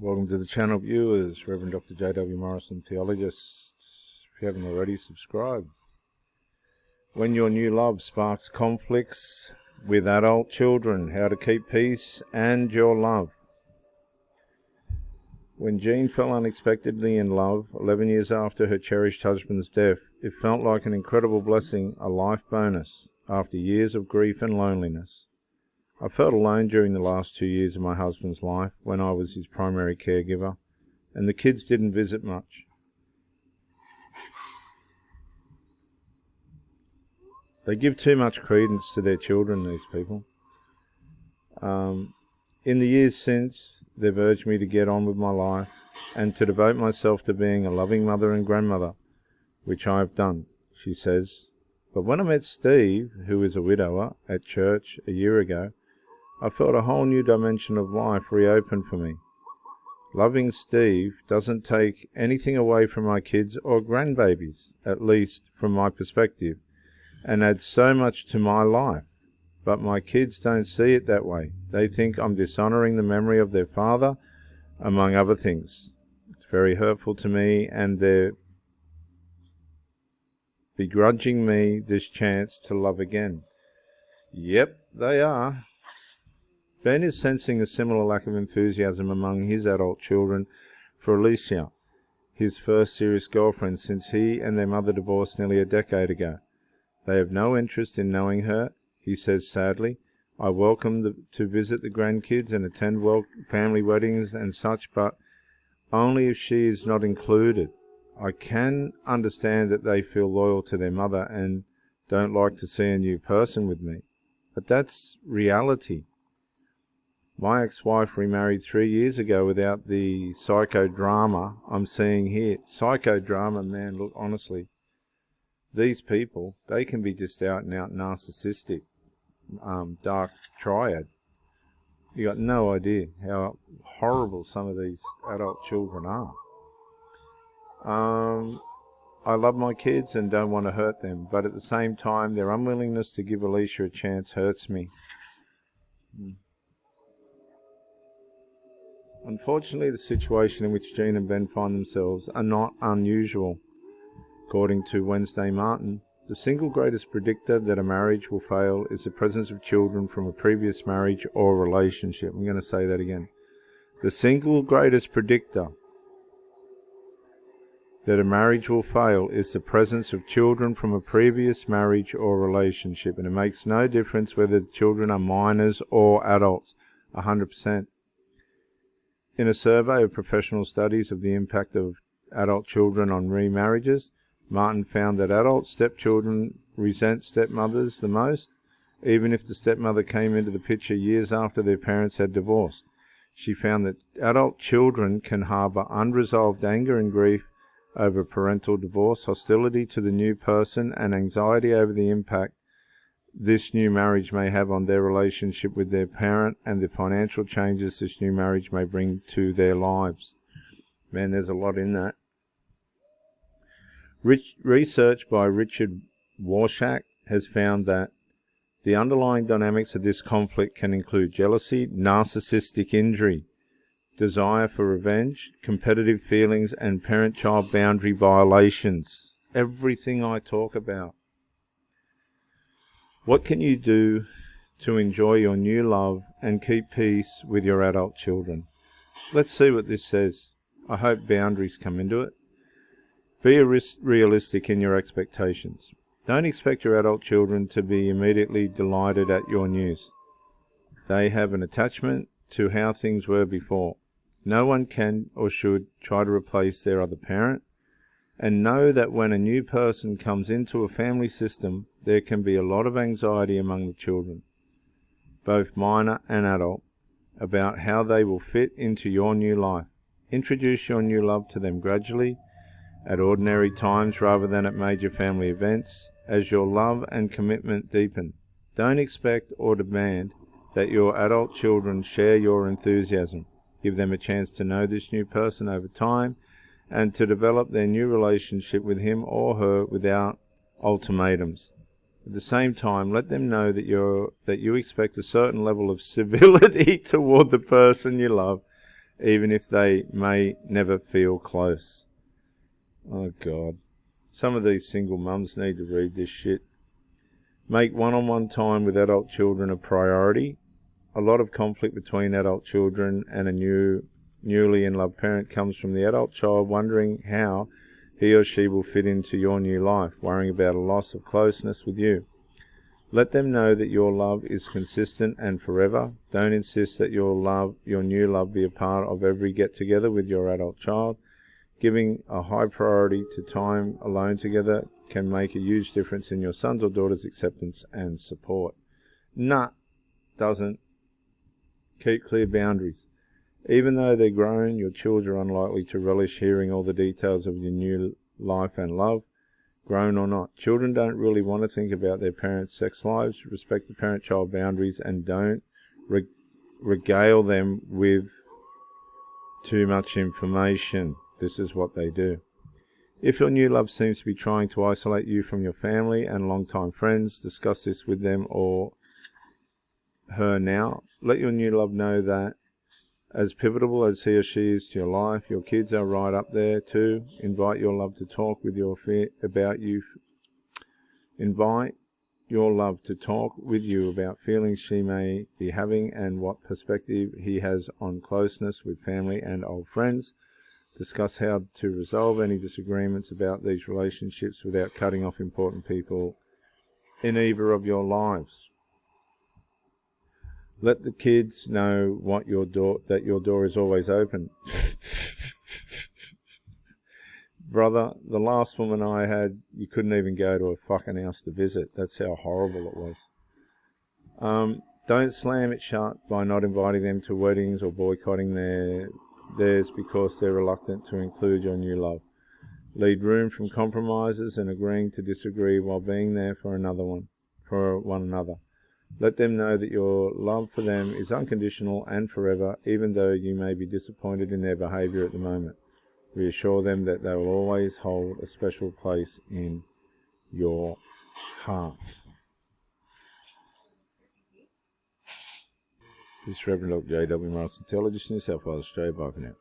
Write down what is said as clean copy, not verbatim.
Welcome to the channel, viewers. Rev Dr. J.W. Morrison, theologist. If you haven't already, subscribe. When your new love sparks conflicts with adult children, how to keep peace and your love. When Jean fell unexpectedly in love, 11 years after her cherished husband's death, it felt like an incredible blessing, a life bonus, after years of grief and loneliness. I felt alone during the last 2 years of my husband's life when I was his primary caregiver, and the kids didn't visit much. They give too much credence to their children, these people. In the years since, they've urged me to get on with my life and to devote myself to being a loving mother and grandmother, which I have done, she says. But when I met Steve, who is a widower, at church a year ago, I felt a whole new dimension of life reopen for me. Loving Steve doesn't take anything away from my kids or grandbabies, at least from my perspective, and adds so much to my life. But my kids don't see it that way. They think I'm dishonoring the memory of their father, among other things. It's very hurtful to me, and they're begrudging me this chance to love again. Yep, they are. Ben is sensing a similar lack of enthusiasm among his adult children for Alicia, his first serious girlfriend since he and their mother divorced nearly a decade ago. They have no interest in knowing her, he says sadly. I welcome them to visit the grandkids and attend family weddings and such, but only if she is not included. I can understand that they feel loyal to their mother and don't like to see a new person with me, but that's reality. My ex-wife remarried 3 years ago without the psychodrama I'm seeing here. Psychodrama, man, look, honestly, these people, they can be just out and out narcissistic, dark triad. You got no idea how horrible some of these adult children are. I love my kids and don't want to hurt them, but at the same time, their unwillingness to give Alicia a chance hurts me. Unfortunately, the situation in which Jean and Ben find themselves are not unusual. According to Wednesday Martin, the single greatest predictor that a marriage will fail is the presence of children from a previous marriage or relationship. I'm going to say that again. The single greatest predictor that a marriage will fail is the presence of children from a previous marriage or relationship. And it makes no difference whether the children are minors or adults, 100%. In a survey of professional studies of the impact of adult children on remarriages, Martin found that adult stepchildren resent stepmothers the most, even if the stepmother came into the picture years after their parents had divorced. She found that adult children can harbour unresolved anger and grief over parental divorce, hostility to the new person, and anxiety over the impact this new marriage may have on their relationship with their parent and the financial changes this new marriage may bring to their lives. Man, there's a lot in that. Research by Richard Warshak has found that the underlying dynamics of this conflict can include jealousy, narcissistic injury, desire for revenge, competitive feelings, and parent-child boundary violations. Everything I talk about. What can you do to enjoy your new love and keep peace with your adult children? Let's see what this says. I hope boundaries come into it. Be realistic in your expectations. Don't expect your adult children to be immediately delighted at your news. They have an attachment to how things were before. No one can or should try to replace their other parent. And know that when a new person comes into a family system, there can be a lot of anxiety among the children, both minor and adult, about how they will fit into your new life. Introduce your new love to them gradually, at ordinary times rather than at major family events, as your love and commitment deepen. Don't expect or demand that your adult children share your enthusiasm. Give them a chance to know this new person over time and to develop their new relationship with him or her without ultimatums. At the same time, let them know that you expect a certain level of civility toward the person you love, even if they may never feel close. Oh God. Some of these single mums need to read this shit. Make one-on-one time with adult children a priority. A lot of conflict between adult children and a newly in love parent comes from the adult child wondering how he or she will fit into your new life, worrying about a loss of closeness with you. Let them know that your love is consistent and forever. Don't insist that your new love be a part of every get-together with your adult child. Giving a high priority to time alone together can make a huge difference in your son's or daughter's acceptance and support. Nah, doesn't. Keep clear boundaries. Even though they're grown, your children are unlikely to relish hearing all the details of your new life and love, grown or not. Children don't really want to think about their parents' sex lives. Respect the parent-child boundaries and don't regale them with too much information. This is what they do. If your new love seems to be trying to isolate you from your family and longtime friends, discuss this with them or her now. Let your new love know that as pivotal as he or she is to your life, your kids are right up there too. Invite your love to talk with you about feelings she may be having and what perspective he has on closeness with family and old friends. Discuss how to resolve any disagreements about these relationships without cutting off important people in either of your lives. Let the kids know that your door is always open. Brother, the last woman I had, you couldn't even go to a fucking house to visit. That's how horrible it was. Don't slam it shut by not inviting them to weddings or boycotting theirs because they're reluctant to include your new love. Leave room from compromises and agreeing to disagree while being there for one another. Let them know that your love for them is unconditional and forever, even though you may be disappointed in their behavior at the moment. Reassure them that they will always hold a special place in your heart. This is Rev Dr. J.W. Morrison, New South Wales, Australia. Bye for now.